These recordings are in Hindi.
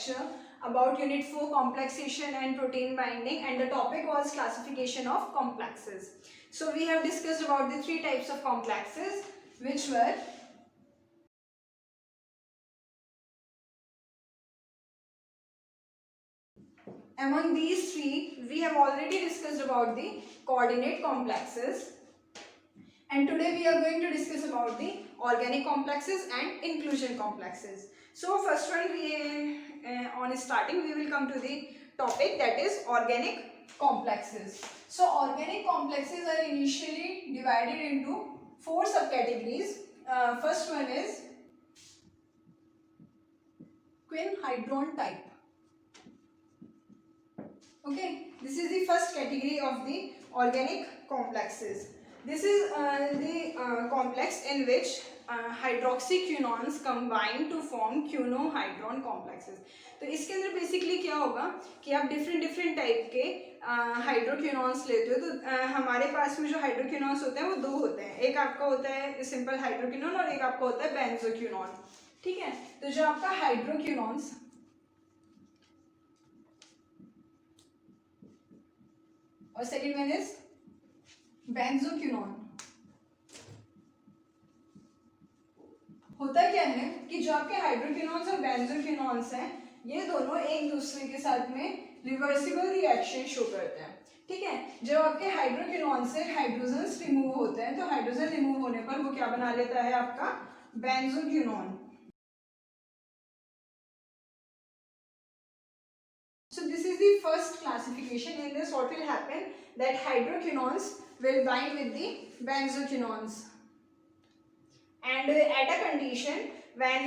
lecture about Unit 4 complexation and protein binding, and the topic was classification of complexes. So we have discussed about the three types of complexes, which were among these three we have already discussed about the coordinate complexes, and today we are going to discuss about the organic complexes and inclusion complexes. So first one, we on starting we will come to the topic, that is organic complexes. So organic complexes are initially divided into four subcategories. First one is quinhydron type. Okay, this is the first category of the organic complexes. This is the complex in which hydroxyquinones combine to form क्यूनोहाइड्रोन complexes. तो इसके अंदर बेसिकली क्या होगा कि आप डिफरेंट टाइप के हाइड्रोक्यूनॉन्स लेते हो. तो हमारे पास में जो हाइड्रोक्यूनॉन्स होते हैं वो दो होते हैं. एक आपका होता है सिंपल हाइड्रोक्यूनॉन और एक आपका होता है बेंजोक्यूनॉन. ठीक है, तो जो आपका हाइड्रोक्यूनॉन्स और सेकेंड वन इज बेंजोक्यूनॉन. होता क्या है कि जो आपके हाइड्रोक्यूनॉन्स और बेंजोक्यूनॉन्स हैं, ये दोनों एक दूसरे के साथ में रिवर्सिबल रिएक्शन शो करते हैं. ठीक है, जब आपके हाइड्रोक्यूनॉन से हाइड्रोजन्स रिमूव होते हैं, तो हाइड्रोजन रिमूव होने पर वो क्या बना लेता है आपका बेंजोक्यूनॉन. So this is the first classification. In this what will happen, that hydroquinones will bind with the benzoquinones, and at a condition when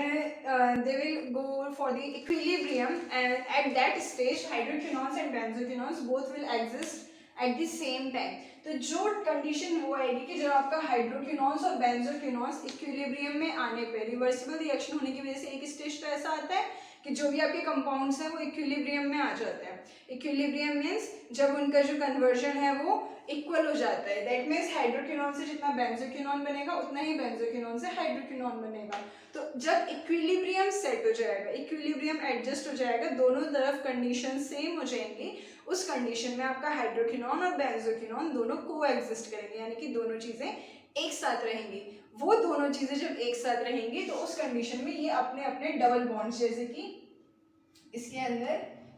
they will go for the equilibrium, and at that stage hydroquinones and benzoquinones both will exist at the same time. तो जो कंडीशन वो आएगी कि जब आपका हाइड्रोक्विनॉन्स और बेंजोक्विनॉन्स इक्विलिब्रियम में आने पे, रिवर्सिबल रिएक्शन होने की वजह से एक स्टेज तो ऐसा आता है कि जो भी आपके कंपाउंड्स हैं वो इक्विलिब्रियम में आ जाते हैं. इक्विलिब्रियम मीन्स जब उनका जो कन्वर्जन है वो इक्वल हो जाता है. दैट मीन्स हाइड्रोक्विनॉन से जितना बेंजोक्विनॉन बनेगा उतना ही बेंजोक्विनॉन से हाइड्रोक्विनॉन बनेगा. तो जब इक्विलिब्रियम सेट हो जाएगा, इक्विलिब्रियम एडजस्ट हो जाएगा, दोनों तरफ कंडीशन सेम हो जाएंगी, उस कंडीशन में आपका हाइड्रोक्विनॉन और बेंजोक्विनॉन दोनों को एग्जिस्ट करेंगे, यानी कि दोनों चीज़ें एक साथ रहेंगी. वो दोनों चीज़ें जब एक साथ रहेंगी तो उस कंडीशन में ये अपने अपने डबल बॉन्ड्स, जैसे कि इसके अंदर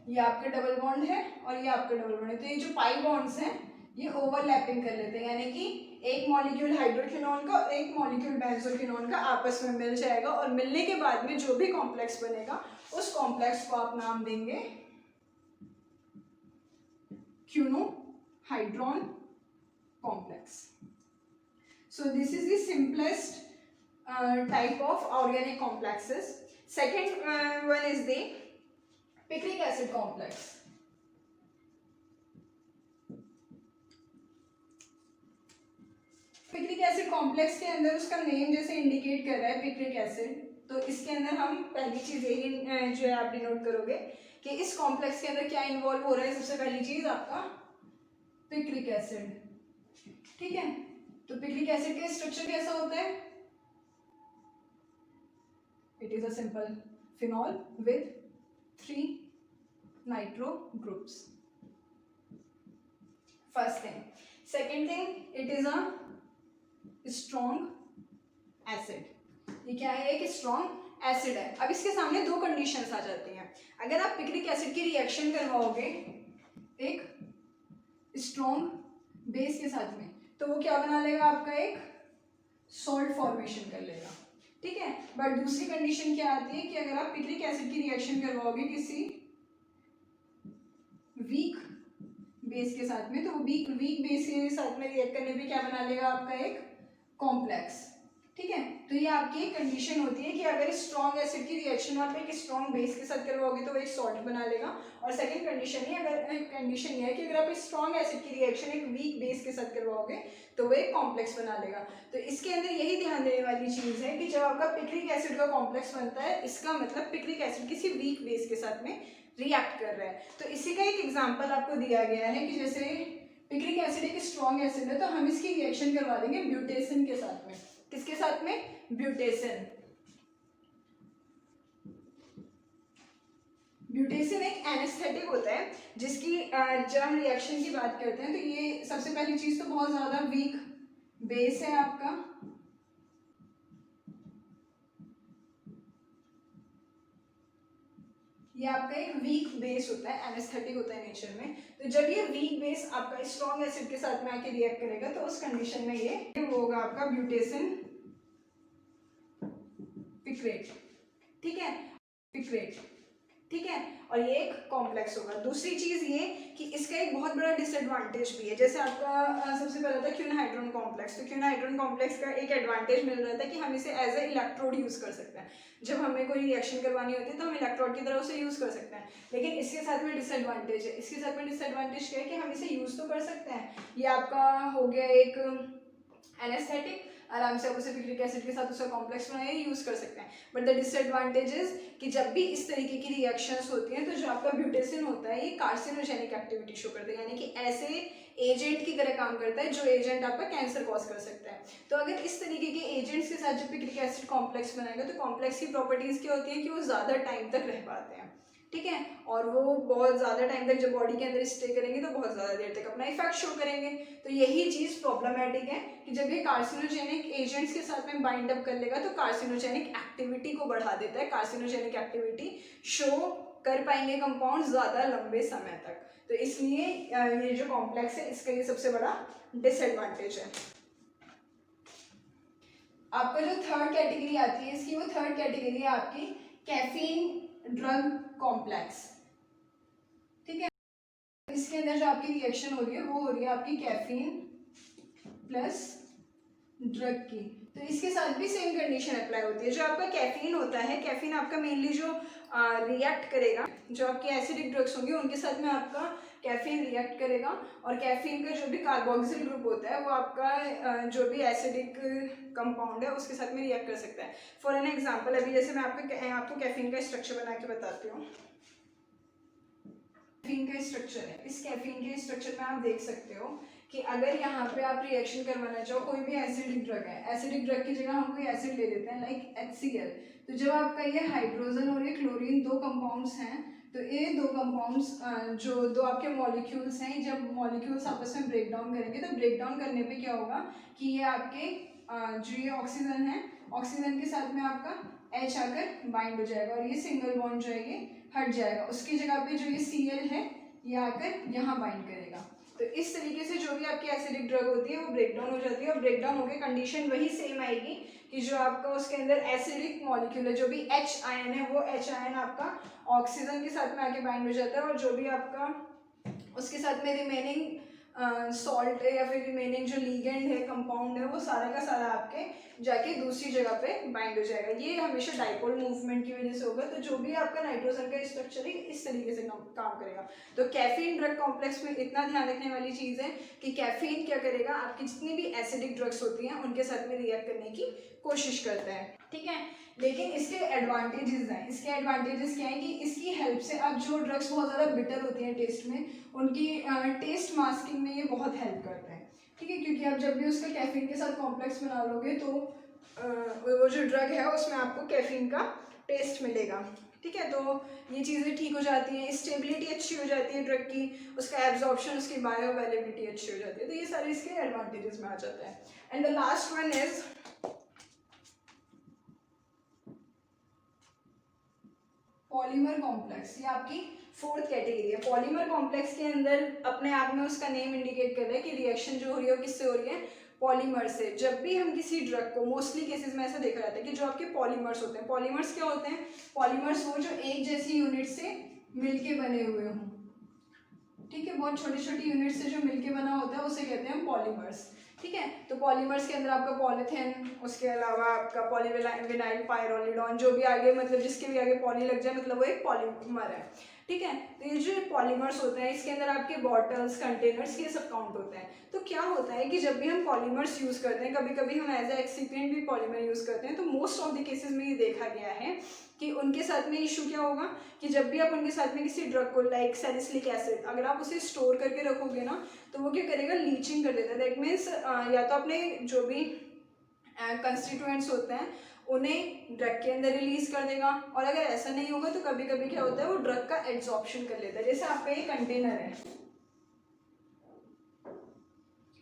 ये आपका डबल बॉन्ड है और ये आपका डबल बॉन्ड है, तो ये जो पाई बॉन्ड्स हैं ये ओवरलैपिंग कर लेते हैं, यानी कि एक मॉलिक्यूल हाइड्रोक्विनॉन का और एक मॉलिक्यूल बेंजोक्विनॉन का आपस में मिल जाएगा, और मिलने के बाद में जो भी कॉम्प्लेक्स बनेगा उस कॉम्प्लेक्स को आप नाम देंगे क्यूनोहाइड्रोन complex. So this is the simplest type of organic complexes. Second one is the picric acid complex. Picric acid complex के अंदर उसका नेम जैसे इंडिकेट कर रहा है पिक्रिक एसिड, तो इसके अंदर हम पहली चीज यही जो है आप डिनोट करोगे कि इस कॉम्प्लेक्स के अंदर क्या इन्वॉल्व हो रहा है. सबसे पहली चीज आपका पिक्रिक एसिड. ठीक है, तो पिक्रिक एसिड का स्ट्रक्चर कैसा होता है? It is a simple phenol with 3 nitro groups. First thing. Second thing, it is a strong acid. ये क्या है? एक स्ट्रॉन्ग एसिड है. अब इसके सामने दो कंडीशंस आ जाती हैं. अगर आप पिक्रिक एसिड की रिएक्शन करवाओगे एक स्ट्रॉन्ग बेस के साथ में, तो वो क्या बना लेगा? आपका एक सॉल्ट फॉर्मेशन कर लेगा. ठीक है, बट दूसरी कंडीशन क्या आती है कि अगर आप पिक्रिक एसिड की रिएक्शन करवाओगे किसी वीक बेस के साथ में, तो वो वीक बेस के साथ में रिएक्ट करने पे क्या बना लेगा? आपका एक कॉम्प्लेक्स. ठीक है, तो ये आपकी एक कंडीशन होती है कि अगर स्ट्रॉन्ग एसिड की रिएक्शन आप एक स्ट्रॉन्ग बेस के साथ करवाओगे तो वो एक सॉल्ट बना लेगा. और सेकंड कंडीशन ये है कि अगर आप स्ट्रॉन्ग एसिड की रिएक्शन एक वीक बेस के साथ करवाओगे तो वो एक कॉम्प्लेक्स बना लेगा. तो इसके अंदर यही ध्यान देने वाली चीज़ है कि जब आपका पिक्रिक एसिड का कॉम्प्लेक्स बनता है, इसका मतलब पिक्रिक एसिड किसी वीक बेस के साथ में रिएक्ट कर रहा है. तो इसी का एक एग्जाम्पल आपको दिया गया है कि जैसे पिक्रिक एसिड एक स्ट्रॉन्ग एसिड है, तो हम इसकी रिएक्शन करवा देंगे ब्यूटेसन के साथ में. किसके साथ में? ब्यूटेसन. ब्यूटेसिन एक एनेस्थेटिक होता है जिसकी जब हम रिएक्शन की बात करते हैं तो ये सबसे पहली चीज़ तो बहुत ज़्यादा वीक बेस है आपका, ये आपका एक वीक बेस होता है, एनेस्थेटिक होता है नेचर में। तो जब ये वीक बेस आपका स्ट्रॉन्ग एसिड के साथ में आके रिएक्ट करेगा तो उस कंडीशन में ये वो होगा आपका ब्यूटेसिन पिक्रेट, ठीक है, पिक्रेट, ठीक है। और ये एक कॉम्प्लेक्स होगा। दूसरी चीज ये कि इसका एक बहुत बड़ा डिसएडवांटेज भी है, जैसे आपका सबसे पहला था क्यूनहाइड्रोन कॉम्प्लेक्स। तो क्यूनहाइड्रोन कॉम्प्लेक्स का एक एडवांटेज मिल रहा था कि हम इसे एज ए इलेक्ट्रोड यूज कर सकते हैं। जब हमें कोई रिएक्शन करवानी होती है तो हम इलेक्ट्रोड की तरह उसे यूज कर सकते हैं। लेकिन इसके साथ में डिसएडवांटेज है। इसके साथ में डिसएडवांटेज क्या है कि हम इसे यूज तो कर सकते हैं, ये आपका हो गया एक एनेस्थेटिक, आराम से आप उसे पिक्रिक एसिड के साथ उसका कॉम्प्लेक्स बनाए यूज कर सकते हैं। बट द डिसएडवांटेज इज कि जब भी इस तरीके की रिएक्शंस होती हैं तो जो आपका ब्यूटेसिन होता है ये कार्सिनोजेनिक एक्टिविटी शो करता है, यानी कि ऐसे एजेंट की तरह काम करता है जो एजेंट आपका कैंसर कॉज कर सकता है। तो अगर इस तरीके के एजेंट्स के साथ जब पिक्रिक एसिड कॉम्प्लेक्स बनाएगा तो कॉम्प्लेक्स की प्रॉपर्टीज क्या होती है कि वो ज़्यादा टाइम तक रह पाते हैं, ठीक है, और वो बहुत ज़्यादा टाइम तक जब बॉडी के अंदर स्टे करेंगे तो बहुत ज़्यादा देर तक अपना इफेक्ट शो करेंगे। तो यही चीज़ प्रॉब्लमेटिक है कि जब ये कार्सिनोजेनिक एजेंट्स के साथ में बाइंड अप कर लेगा तो कार्सिनोजेनिक एक्टिविटी को बढ़ा देता है, कार्सिनोजेनिक एक्टिविटी शो कर पाएंगे कंपाउंड ज़्यादा लंबे समय तक। तो इसलिए ये जो कॉम्प्लेक्स है इसका ये सबसे बड़ा डिसएडवांटेज है। आपका जो थर्ड कैटेगरी आती है इसकी, वो थर्ड कैटेगरी है आपकी कैफीन ड्रग कॉम्प्लेक्स, ठीक है। इसके अंदर जो आपकी रिएक्शन हो रही है वो हो रही है आपकी कैफीन प्लस ड्रग की। तो इसके साथ भी सेम कंडीशन अप्लाई होती है। जो आपका कैफीन होता है, कैफीन आपका मेनली जो रिएक्ट करेगा, जो आपके एसिडिक ड्रग्स होंगे उनके साथ में आपका कैफीन रिएक्ट करेगा, और कैफीन का जो भी कार्बोक्सिल ग्रुप होता है वो आपका जो भी एसिडिक कंपाउंड है उसके साथ में रिएक्ट कर सकता है। फॉर एन एग्जांपल अभी जैसे मैं आपको कैफीन का स्ट्रक्चर बना के बताती हूँ। कैफीन का स्ट्रक्चर है, इस कैफीन के स्ट्रक्चर में आप देख सकते हो कि अगर यहाँ पे आप रिएक्शन करवाना चाहो, कोई भी एसिडिक ड्रग है, एसिडिक ड्रग की जगह हम कोई एसिड ले लेते हैं लाइक HCl। तो जब आपका ये हाइड्रोजन और ये क्लोरीन दो कंपाउंड्स हैं, तो ये दो कंपाउंड्स जो दो आपके मॉलिक्यूल्स हैं, जब मॉलिक्यूल्स आपस में ब्रेक डाउन करेंगे तो ब्रेक डाउन करने पे क्या होगा कि ये आपके जो ये ऑक्सीजन है, ऑक्सीजन के साथ में आपका H आकर बाइंड हो जाएगा और ये सिंगल बॉन्ड जो है ये हट जाएगा। उसकी जगह पे जो ये Cl है ये आकर यहाँ बाइंड करेगा। तो इस तरीके से जो भी आपकी एसिडिक ड्रग होती है वो ब्रेक डाउन हो जाती है, और ब्रेक डाउन होकर कंडीशन वही सेम आएगी कि जो आपका उसके अंदर एसिडिक मॉलिक्यूल है, जो भी H आयन है, वो H आयन आपका ऑक्सीजन के साथ में आके बाइंड हो जाता है, और जो भी आपका उसके साथ में रिमेनिंग सॉल्ट है या फिर रिमेनिंग जो लीगेंड है, कंपाउंड है, वो सारा का सारा आपके जाके दूसरी जगह पे बाइंड हो जाएगा। ये हमेशा डाइपोल मूवमेंट की वजह से होगा। तो जो भी आपका नाइट्रोजन का स्ट्रक्चर है इस तरीके से काम करेगा। तो कैफीन ड्रग कॉम्प्लेक्स में इतना ध्यान रखने वाली चीज़ है कि कैफीन क्या करेगा, आपकी जितनी भी एसिडिक ड्रग्स होती हैं उनके साथ में रिएक्ट करने की कोशिश करता है, ठीक है। लेकिन इसके एडवांटेजेस हैं। इसके एडवांटेजेस क्या है कि इसकी हेल्प से अब जो ड्रग्स बहुत ज़्यादा बिटर होती हैं टेस्ट में, उनकी टेस्ट मास्किंग में ये बहुत हेल्प करता है, ठीक है। क्योंकि आप जब भी उसका कैफीन के साथ कॉम्प्लेक्स बना लोगे तो वो जो ड्रग है उसमें आपको कैफीन का टेस्ट मिलेगा, ठीक है। तो ये चीज़ें ठीक हो जाती हैं, स्टेबिलिटी अच्छी हो जाती है ड्रग की, उसका एब्जॉर्प्शन, उसकी बायो अवेलेबिलिटी अच्छी हो जाती है। तो ये सारे इसके एडवांटेजेस में आ जाता है। And the last one is polymer complex. ये आपकी फोर्थ कैटेगरी है। पॉलीमर कॉम्प्लेक्स के अंदर अपने आप में उसका नेम इंडिकेट कर रहा है कि रिएक्शन जो हो रही है वो किससे हो रही है, पॉलीमर से। जब भी हम किसी ड्रग को, मोस्टली केसेस में ऐसा देखा जाता है कि जो आपके पॉलीमर्स होते हैं, पॉलीमर्स क्या होते हैं, पॉलीमर्स वो जो एक जैसी यूनिट से मिलके बने हुए हों, ठीक है, बहुत छोटी छोटी यूनिट से जो मिलके बना होता है उसे कहते हैं पॉलीमर्स, ठीक है। तो पॉलीमर्स के अंदर आपका पॉलीथिन, उसके अलावा आपका पॉलीविनाइल पायरोलिडोन, जो भी आगे मतलब जिसके भी आगे पॉली लग जाए मतलब वो एक पॉलीमर है, ठीक है। तो ये जो पॉलीमर्स होते हैं इसके अंदर आपके बॉटल्स, कंटेनर्स, ये सब काउंट होते हैं। तो क्या होता है कि जब भी हम पॉलीमर्स यूज़ करते हैं, कभी कभी हम एज ए एक्सिपिएंट भी पॉलीमर यूज़ करते हैं, तो मोस्ट ऑफ द केसेस में ये देखा गया है कि उनके साथ में इशू क्या होगा कि जब भी आप उनके साथ में किसी ड्रग को लाइक सैलिसिलिक एसिड अगर आप उसे स्टोर करके रखोगे ना तो वो क्या करेगा, लीचिंग कर देता है। दैट मीन्स या तो अपने जो भी कंस्टिट्यूएंट्स होते हैं उन्हें ड्रग के अंदर रिलीज कर देगा। और अगर ऐसा नहीं होगा तो कभी कभी क्या होता है, वो ड्रग का एब्जॉर्प्शन कर लेता है। जैसे आपका ये कंटेनर है,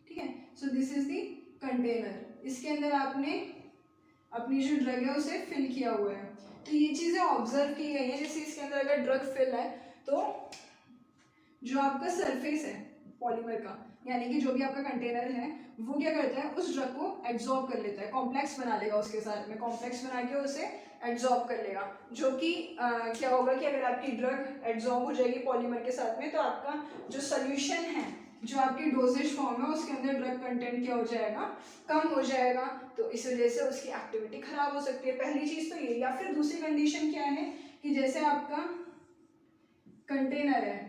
ठीक है, so this is the container, इसके अंदर आपने अपनी जो ड्रग है उसे फिल किया हुआ है। तो ये चीज़ें ऑब्जर्व की गई हैं। जैसे इसके अंदर अगर ड्रग फिल है तो जो आपका सरफेस है पॉलीमर का, यानी कि जो भी आपका कंटेनर है, वो क्या करता है, उस ड्रग को एब्जॉर्ब कर लेता है, कॉम्प्लेक्स बना लेगा उसके साथ में, कॉम्प्लेक्स बना के उसे एब्जॉर्ब कर लेगा। जो कि क्या होगा कि अगर आपकी ड्रग एब्जॉर्ब हो जाएगी पॉलीमर के साथ में, तो आपका जो सोल्यूशन है, जो आपकी डोजेज फॉर्म है, उसके अंदर ड्रग कंटेंट क्या हो जाएगा, कम हो जाएगा। तो इस वजह से उसकी एक्टिविटी खराब हो सकती है। पहली चीज़ तो ये। या फिर दूसरी कंडीशन क्या है कि जैसे आपका कंटेनर है,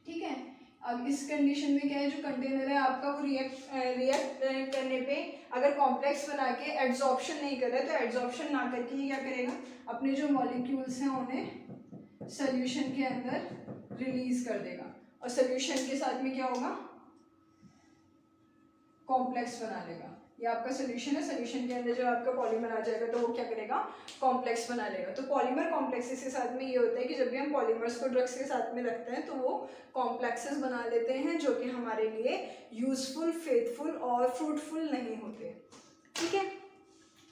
ठीक है, अब इस कंडीशन में क्या है, जो कंटेनर है आपका वो रिएक्ट करने पे अगर कॉम्प्लेक्स बना के एड्सॉर्प्शन नहीं कर रहा है, तो एड्सॉर्प्शन ना करके ये क्या करेगा, अपने जो मॉलिक्यूल्स हैं उन्हें सोल्यूशन के अंदर रिलीज कर देगा। और सोल्यूशन के साथ में क्या होगा, कॉम्प्लेक्स बना लेगा। ये आपका सोल्यूशन है, सोल्यूशन के अंदर जब आपका पॉलीमर आ जाएगा तो वो क्या करेगा, कॉम्प्लेक्स बना लेगा। तो पॉलीमर कॉम्प्लेक्सेस के साथ में ये होता है कि जब भी हम पॉलीमर्स को ड्रग्स के साथ में रखते हैं तो वो कॉम्प्लेक्सेस बना लेते हैं, जो कि हमारे लिए यूजफुल, फेथफुल और फ्रूटफुल नहीं होते। ठीक है,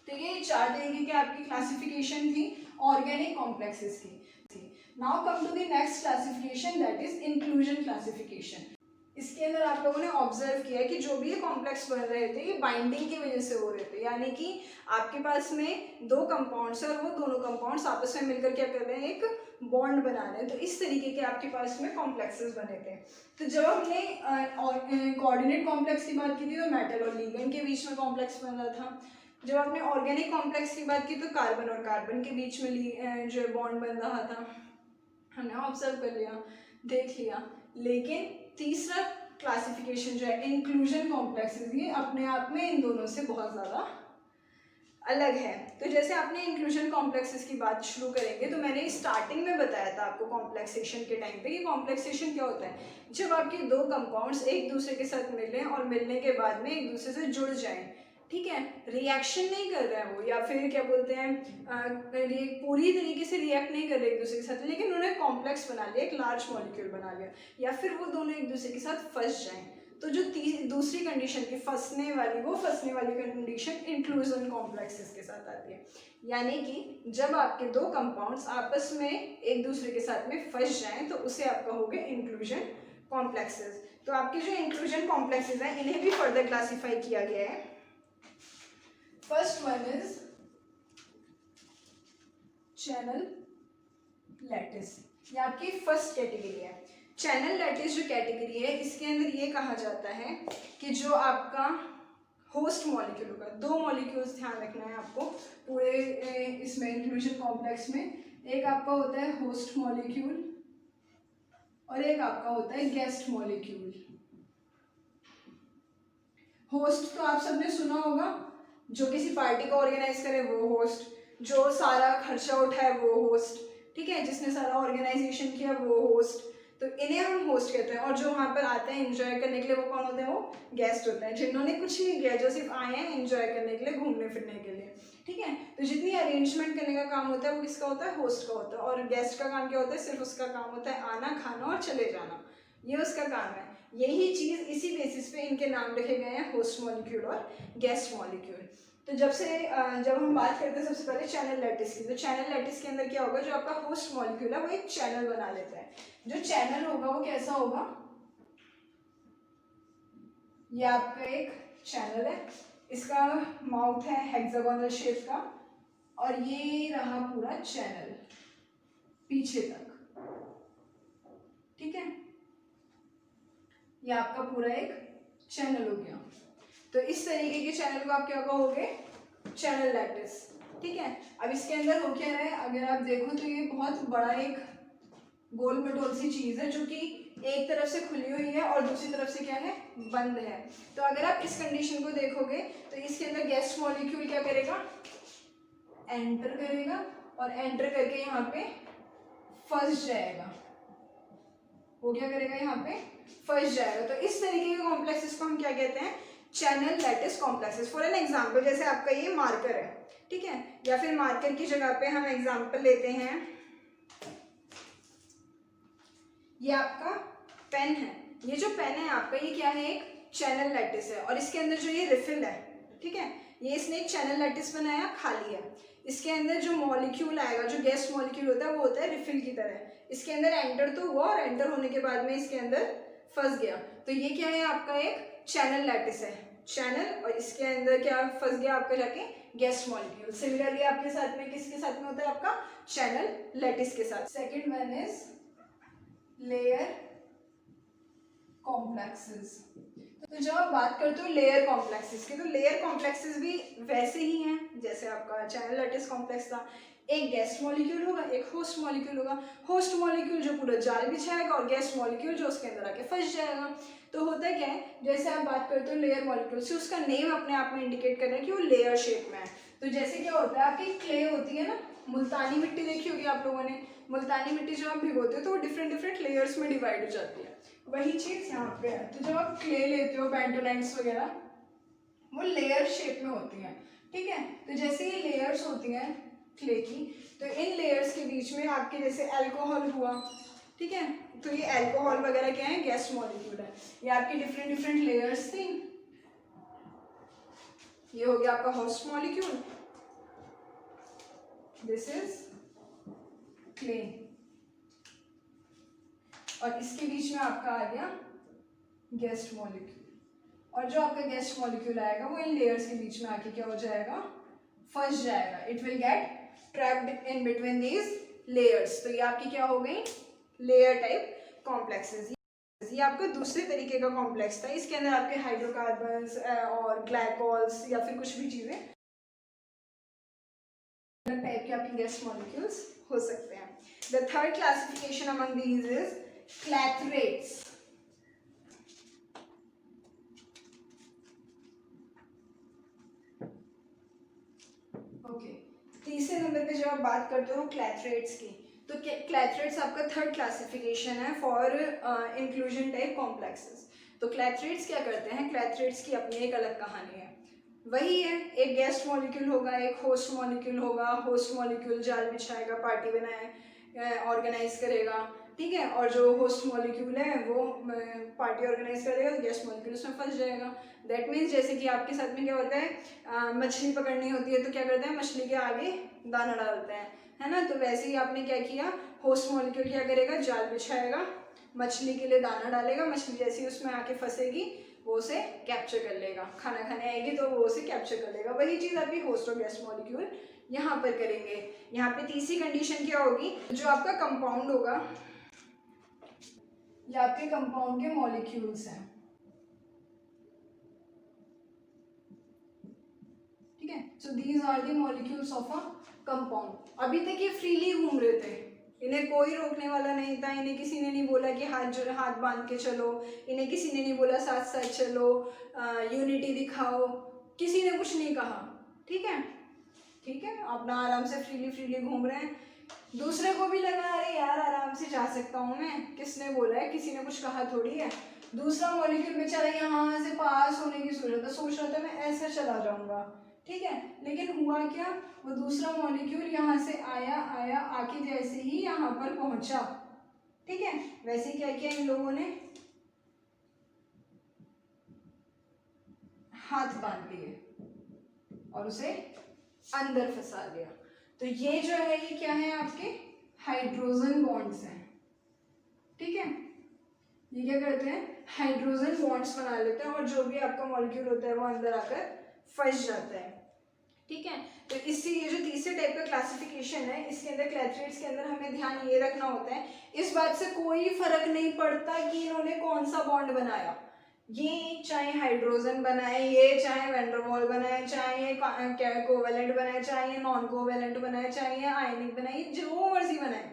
तो ये 4 तरीके की आपकी क्लासिफिकेशन थी ऑर्गेनिक कॉम्प्लेक्सेस की। Now come to the next classification, that is inclusion classification. इसके अंदर आप लोगों ने ऑब्जर्व किया कि जो भी ये कॉम्प्लेक्स बन रहे थे ये बाइंडिंग की वजह से हो रहे थे, यानी कि आपके पास में 2 कंपाउंड्स है और वो दोनों कंपाउंड्स आपस में मिलकर क्या कर रहे हैं, एक बॉन्ड बना रहे हैं। तो इस तरीके के आपके पास में कॉम्प्लेक्सेस बने थे। तो जब हमने कोऑर्डिनेट कॉम्प्लेक्स की बात की थी तो मेटल और लिगेंड के बीच में कॉम्प्लेक्स बन रहा था। जब आपने ऑर्गेनिक कॉम्प्लेक्स की बात की तो कार्बन और कार्बन के बीच में जो बॉन्ड बन रहा था, हमने ऑब्जर्व कर लिया, देख लिया। लेकिन तीसरा क्लासिफिकेशन जो है इंक्लूजन कॉम्प्लेक्सेस, ये अपने आप में इन दोनों से बहुत ज़्यादा अलग है। तो जैसे आपने इंक्लूजन कॉम्प्लेक्सेस की बात शुरू करेंगे तो मैंने स्टार्टिंग में बताया था आपको कॉम्प्लेक्सेशन के टाइम पे कि कॉम्प्लेक्सेशन क्या होता है, जब आपके 2 कंपाउंड्स एक दूसरे के साथ मिलें और मिलने के बाद में एक दूसरे से जुड़ जाएं, ठीक है, रिएक्शन नहीं कर रहे हैं वो, या फिर क्या बोलते हैं पूरी तरीके से रिएक्ट नहीं कर रहे एक दूसरे के साथ, लेकिन उन्होंने कॉम्प्लेक्स बना लिया, एक लार्ज मॉलिक्यूल बना लिया, या फिर वो दोनों एक दूसरे के साथ फंस जाएं। तो जो दूसरी कंडीशन की फंसने वाली कंडीशन इंक्लूजन कॉम्प्लेक्सेस के साथ आती है। यानी कि जब आपके 2 कंपाउंड्स आपस में एक दूसरे के साथ में फंस जाएं तो उसे आप कहोगे इंक्लूजन कॉम्प्लेक्सेस। तो आपके जो इंक्लूजन कॉम्प्लेक्सेस हैं इन्हें भी फर्दर क्लासीफाई किया गया है। First one is channel lattice, ये आपकी फर्स्ट कैटेगरी है। चैनल लैटिस जो कैटेगरी है इसके अंदर ये कहा जाता है कि जो आपका होस्ट मॉलिक्यूल होगा, 2 मॉलिक्यूल्स ध्यान रखना है आपको पूरे इसमें इंक्लूजन कॉम्प्लेक्स में, एक आपका होता है होस्ट मॉलिक्यूल और एक आपका होता है गेस्ट मॉलिक्यूल। होस्ट तो आप सबने सुना होगा, जो किसी पार्टी को ऑर्गेनाइज करे वो होस्ट, जो सारा खर्चा उठाए वो होस्ट, ठीक है, जिसने सारा ऑर्गेनाइजेशन किया वो होस्ट। तो इन्हें हम होस्ट कहते हैं। और जो वहाँ पर आते हैं एंजॉय करने के लिए वो कौन होते हैं, वो गेस्ट होते हैं, जिन्होंने कुछ नहीं किया, जो सिर्फ आए हैं एंजॉय करने के लिए, घूमने फिरने के लिए, ठीक है। तो जितनी अरेंजमेंट करने का काम होता है वो किसका होता है, होस्ट का होता है। और गेस्ट का काम क्या होता है, सिर्फ उसका काम होता है आना, खाना और चले जाना, ये उसका काम है। यही चीज़ इसी बेसिस पे इनके नाम रखे गए हैं, होस्ट मॉलिक्यूल और गेस्ट मॉलिक्यूल। तो जब हम बात करते हैं सबसे पहले चैनल लैटिस की, तो चैनल लैटिस के अंदर क्या होगा, जो आपका होस्ट मॉलिक्यूल है वो एक चैनल बना लेता है। जो चैनल होगा वो कैसा होगा, ये आपका एक चैनल है, इसका माउथ है हेक्सागोनल शेप का और ये रहा पूरा चैनल पीछे तक, ठीक है, ये आपका पूरा एक चैनल हो गया। तो इस तरीके के चैनल को आप क्या कहोगे, चैनल लैटिस, ठीक है। अब इसके अंदर हो क्या रहा है, अगर आप देखो तो ये बहुत बड़ा एक गोल मटोल सी चीज़ है जो कि एक तरफ से खुली हुई है और दूसरी तरफ से क्या है, बंद है। तो अगर आप इस कंडीशन को देखोगे तो इसके अंदर गेस्ट मॉलिक्यूल क्या करेगा, एंटर करेगा और एंटर करके यहाँ पे फंस जाएगा, वो क्या करेगा, यहाँ पे फंस जाएगा। तो इस तरीके के कॉम्प्लेक्सेस को हम क्या कहते हैं, channel lattice complexes. For an example, जैसे आपका ये मार्कर है, ठीक है, या फिर मार्कर की जगह पे हम एग्जाम्पल लेते हैं, ये आपका पेन है। ये जो पेन है आपका, ये क्या है, एक चैनल लैटिस है, और इसके अंदर जो ये रिफिल है, ठीक है, ये इसने एक चैनल लैटिस बनाया, खाली है। इसके अंदर जो मॉलिक्यूल आएगा, जो गैस मॉलिक्यूल होता है, वो होता है रिफिल की तरह। इसके अंदर एंटर तो हुआ, और एंटर होने के बाद में इसके अंदर फंस गया, तो ये क्या है, आपका एक चैनल लैटिस है, चैनल, और इसके अंदर क्या फंस गया आपका, जाके गैस मॉलिक्यूल। सिमिलरली आपके साथ में किसके साथ में होता है, आपका चैनल लैटिस के साथ। Second one is layer complexes. तो जब आप बात करते हो लेयर कॉम्प्लेक्सेस की, तो लेयर कॉम्प्लेक्सेस भी वैसे ही हैं जैसे आपका चैनल लैटिस कॉम्प्लेक्स था। एक गैस मॉलिक्यूल होगा, एक होस्ट मॉलिक्यूल होगा। होस्ट मॉलिक्यूल जो पूरा जाल बिछाएगा, और गैस मॉलिक्यूल जो उसके अंदर आके फंस जाएगा। तो होता क्या है, जैसे आप बात करते हो लेयर मॉलिक्यूल से, उसका नेम अपने आप में इंडिकेट कर रहा है कि वो लेयर शेप में है। तो जैसे क्या होता है, आपकी क्ले होती है ना, मुल्तानी मिट्टी देखी होगी आप लोगों ने। मुल्तानी मिट्टी जब आप भिगोते हो तो वो डिफरेंट डिफरेंट लेयर्स में डिवाइड हो जाती है। वही चीज़ यहाँ पे है। तो जब आप क्ले लेते हो, बेंटोनाइट्स वगैरह, वो लेयर शेप में होती हैं, ठीक है। तो जैसे ये लेयर्स होती हैं क्ले की, तो इन लेयर्स के बीच में आपके जैसे अल्कोहल हुआ, ठीक है, तो ये अल्कोहल वगैरह क्या है, गैस मॉलिक्यूल है। ये आपकी डिफरेंट डिफरेंट लेयर्स थी। ये हो गया आपका host molecule, this is clay, और इसके बीच में आपका आ गया गेस्ट मॉलिक्यूल। और जो आपका गेस्ट मॉलिक्यूल आएगा वो इन लेयर्स के बीच में आके क्या हो जाएगा, फंस जाएगा। It will get trapped in between these layers. तो ये आपकी क्या हो गई, लेयर टाइप कॉम्प्लेक्सेस। ये आपका दूसरे तरीके का कॉम्प्लेक्स था। इसके अंदर आपके हाइड्रोकार्बन्स और ग्लाइकॉल्स या फिर कुछ भी चीजें टाइप के आपके गैस मॉलिक्यूल्स हो सकते हैं। The third classification among these is clathrates. Okay, तीसरे नंबर पे जब आप बात करते हो क्लैथरेट्स की, तो क्लैथरेट्स आपका थर्ड क्लासिफिकेशन है फॉर इंक्लूजन टाइप कॉम्प्लेक्सेस। तो क्लैथरेट्स क्या करते हैं, क्लैथरेट्स की अपनी एक अलग कहानी है। वही है, एक गैस मॉलिक्यूल होगा, एक होस्ट मॉलिक्यूल होगा। होस्ट मॉलिक्यूल जाल बिछाएगा, पार्टी बनाए, ऑर्गेनाइज करेगा, ठीक है, और जो होस्ट मॉलिक्यूल है वो पार्टी ऑर्गेनाइज करेगा, तो गैस मॉलिक्यूल उसमें फंस जाएगा। दैट मीन्स जैसे कि आपके साथ में क्या होता है, मछली पकड़नी होती है तो क्या करते हैं, मछली के आगे दाना डालते हैं, है ना। तो वैसे ही आपने क्या किया, होस्ट मॉलिक्यूल क्या करेगा, जाल बिछाएगा, मछली के लिए दाना डालेगा, मछली जैसे ही उसमें आके फंसेगी वो उसे कैप्चर कर लेगा, खाना खाने आएगी तो वो उसे कैप्चर कर लेगा। वही चीज़ आपकी होस्ट और गैस मॉलिक्यूल यहाँ पर करेंगे। यहाँ पे तीसरी कंडीशन क्या होगी, जो आपका कंपाउंड होगा, ये आपके कंपाउंड के मॉलिक्यूल्स हैं, ठीक है। So these are the molecules of a compound. अभी तक ये फ्रीली घूम रहे थे, इन्हें कोई रोकने वाला नहीं था। इन्हें किसी ने नहीं बोला कि हाथ बांध के चलो, इन्हें किसी ने नहीं बोला साथ साथ चलो, यूनिटी दिखाओ, किसी ने कुछ नहीं कहा, ठीक है, ठीक है। अपना आराम से फ्रीली घूम रहे हैं। दूसरे को भी लगा अरे यार आराम से जा सकता हूँ मैं, किसने बोला है, किसी ने कुछ कहा थोड़ी है। दूसरा मॉलिक्यूल बेचारा यहाँ से पास होने की सोच रहा था मैं ऐसे चला जाऊंगा, ठीक है, लेकिन हुआ क्या, वो दूसरा मॉलिक्यूल यहाँ से आया आके जैसे ही यहाँ पर पहुंचा, ठीक है, वैसे क्या किया इन लोगों ने, हाथ बांध लिए और उसे अंदर फंसा दिया। तो ये जो है ये क्या है, आपके हाइड्रोजन बॉन्ड्स हैं, ठीक है। ये क्या करते हैं, हाइड्रोजन बॉन्ड्स बना लेते हैं, और जो भी आपका मॉलिक्यूल होता है वो अंदर आकर फंस जाता है, ठीक है। तो इससे ये जो तीसरे टाइप का क्लासिफिकेशन है, इसके अंदर क्लैथरेट्स के अंदर हमें ध्यान ये रखना होता है, इस बात से कोई फर्क नहीं पड़ता कि इन्होंने कौन सा बॉन्ड बनाया। ये चाहे हाइड्रोजन बनाए, ये चाहे वैंडरवॉल बनाए, चाहे ये कोवेलेंट बनाए, चाहे ये नॉन कोवेलेंट बनाए, चाहे ये आयनिक बनाए, जो मर्जी बनाए,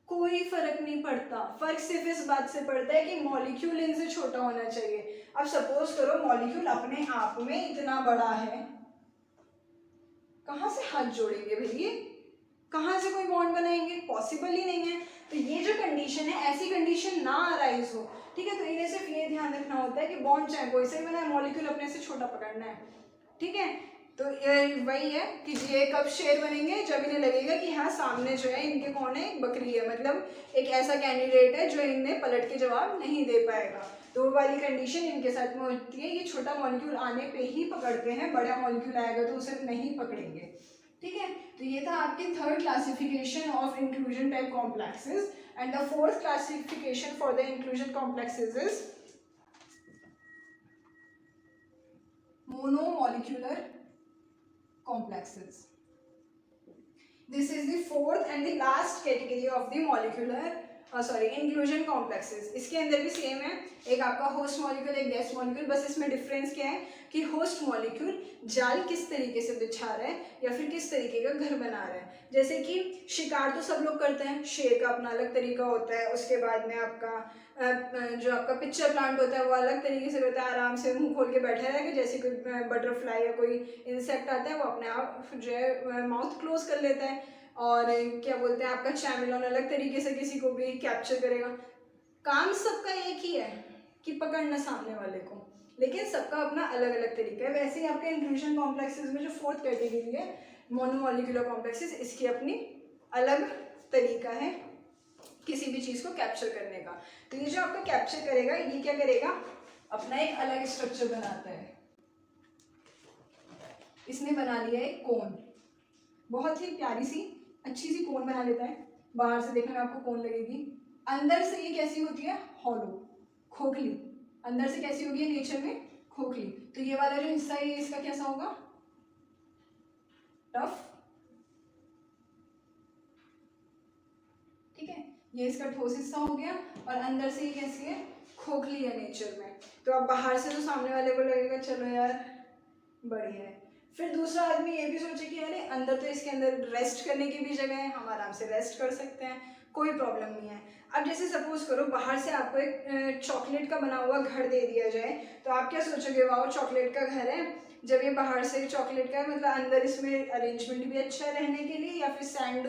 कोई फर्क नहीं पड़ता। फर्क सिर्फ इस बात से पड़ता है कि मॉलिक्यूल इनसे छोटा होना चाहिए। अब सपोज करो मॉलिक्यूल अपने आप में इतना बड़ा है, कहाँ से हाथ जोड़ेंगे भैया, कहाँ से कोई बॉन्ड बनाएंगे, पॉसिबल ही नहीं है। तो ये जो कंडीशन है, ऐसी कंडीशन ना अराइज हो ठीक है। तो इन्हें सिर्फ ये ध्यान रखना होता है कि बॉन्ड चाहे कोई से भी बनाए, मॉलिक्यूल अपने से छोटा पकड़ना है, ठीक है। तो ये वही है कि ये कब शेयर बनेंगे, जब इन्हें लगेगा कि हाँ सामने जो है इनके कौन है, बकरी है, मतलब एक ऐसा कैंडिडेट है जो इन्हें पलट के जवाब नहीं दे पाएगा। तो वो वाली कंडीशन इनके साथ में होती है, ये छोटा मॉलिक्यूल आने पे ही पकड़ते हैं, बड़ा मॉलिक्यूल आएगा तो उसे नहीं पकड़ेंगे, ठीक है। तो ये था आपकी third classification of inclusion type complexes. And the fourth classification for the inclusion complexes is monomolekular complexes. This is the fourth and the last category of the inclusion complexes. इसके अंदर भी सेम है, एक आपका होस्ट मॉलिक्यूल, एक गेस्ट मॉलिक्यूल, बस इसमें डिफरेंस क्या है कि होस्ट मॉलिक्यूल जाल किस तरीके से बिछा रहा है या फिर किस तरीके का घर बना रहा है। जैसे कि शिकार तो सब लोग करते हैं, शेर का अपना अलग तरीका होता है, उसके बाद में आपका जो आपका पिक्चर प्लांट होता है वो अलग तरीके से होता है, आराम से मुंह खोल के बैठा रहेगा, जैसे कोई बटरफ्लाई या कोई इंसेक्ट आता है वो अपने आप जो है माउथ क्लोज कर लेता है। और क्या बोलते हैं आपका चैमेलियन अलग तरीके से किसी को भी कैप्चर करेगा। काम सबका एक ही है कि पकड़ना सामने वाले को, लेकिन सबका अपना अलग अलग तरीका है। वैसे ही आपके इंक्लूजन कॉम्प्लेक्सेस में जो फोर्थ कैटेगरी है मोनोमॉलिक्यूलर कॉम्प्लेक्सेस, इसकी अपनी अलग तरीका है किसी भी चीज़ को कैप्चर करने का। तो ये जो आपका कैप्चर करेगा ये क्या करेगा, अपना एक अलग स्ट्रक्चर बनाता है। इसने बना लिया एक कोन, बहुत ही प्यारी सी अच्छी सी कोन बना लेता है। बाहर से देखने में आपको कोन लगेगी, अंदर से ये कैसी होती है, हॉलो, खोखली। अंदर से कैसी होगी नेचर में, खोखली। तो ये वाला जो हिस्सा है इसका कैसा होगा, टफ, ठीक है। ये इसका ठोस हिस्सा हो गया और अंदर से ये कैसी है, खोखली है नेचर में। तो अब बाहर से तो सामने वाले को लगेगा चलो यार बढ़िया है। फिर दूसरा आदमी ये भी सोचे कि अरे अंदर तो इसके अंदर रेस्ट करने की भी जगह है, हम आराम से रेस्ट कर सकते हैं, कोई प्रॉब्लम नहीं है। अब जैसे सपोज करो बाहर से आपको एक चॉकलेट का बना हुआ घर दे दिया जाए, तो आप क्या सोचोगे, वाओ चॉकलेट का घर है। जब ये बाहर से चॉकलेट का है मतलब अंदर इसमें अरेंजमेंट भी अच्छा है रहने के लिए, या फिर सैंड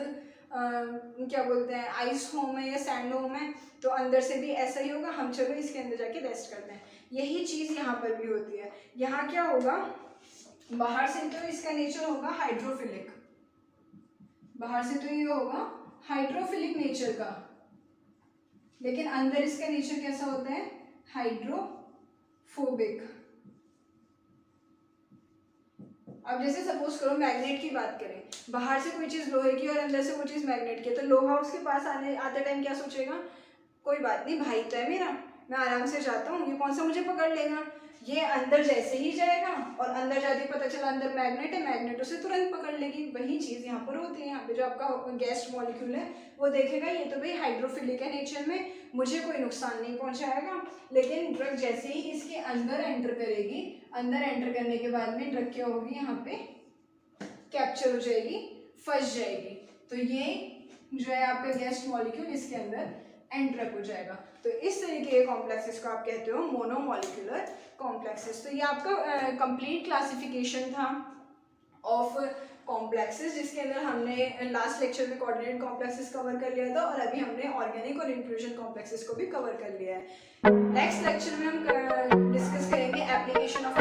क्या बोलते हैं आइस होम है या सैंड होम है, तो अंदर से भी ऐसा ही होगा, हम चलो इसके अंदर जाके रेस्ट करते हैं। यही चीज़ यहाँ पर भी होती है। यहाँ क्या होगा, बाहर से तो इसका नेचर होगा हाइड्रोफिलिक, बाहर से तो ये होगा हाइड्रोफिलिक नेचर का, लेकिन अंदर इसका नेचर कैसा होता है, हाइड्रोफोबिक। अब जैसे सपोज करो मैग्नेट की बात करें, बाहर से कोई चीज़ लोहे की और अंदर से वो चीज़ मैग्नेट की है, तो लोहा उसके पास आते टाइम क्या सोचेगा, कोई बात नहीं भाई तो है मेरा, मैं आराम से जाता हूँ, ये कौन सा मुझे पकड़ लेगा। ये अंदर जैसे ही जाएगा और अंदर जाते पता चला अंदर मैग्नेट है, मैग्नेट उसे तुरंत पकड़ लेगी। वही चीज़ यहाँ पर होती है। यहाँ पे जो आपका गैस मॉलिक्यूल है वो देखेगा ये तो भाई हाइड्रोफिलिक है नेचर में, मुझे कोई नुकसान नहीं पहुँचाएगा। लेकिन ड्रग जैसे ही इसके अंदर एंटर करेगी, अंदर एंटर करने के बाद में ड्रग क्या होगी, यहाँ पे कैप्चर हो जाएगी, फंस जाएगी। तो ये जो है आपका गैस मॉलिक्यूल इसके अंदर एंटर हो जाएगा। तो इस तरीके के कॉम्प्लेक्सेस को आप कहते हो मोनोमॉलिक्यूलर कॉम्प्लेक्सेस। तो ये आपका कंप्लीट क्लासिफिकेशन था ऑफ कॉम्प्लेक्सेस, जिसके अंदर हमने लास्ट लेक्चर में कोऑर्डिनेट कॉम्प्लेक्सेस कवर कर लिया था और अभी हमने ऑर्गेनिक और इंक्लूजन कॉम्प्लेक्सेस को भी कवर कर लिया है। नेक्स्ट लेक्चर में हम डिस्कस करेंगे एप्लीकेशन ऑफ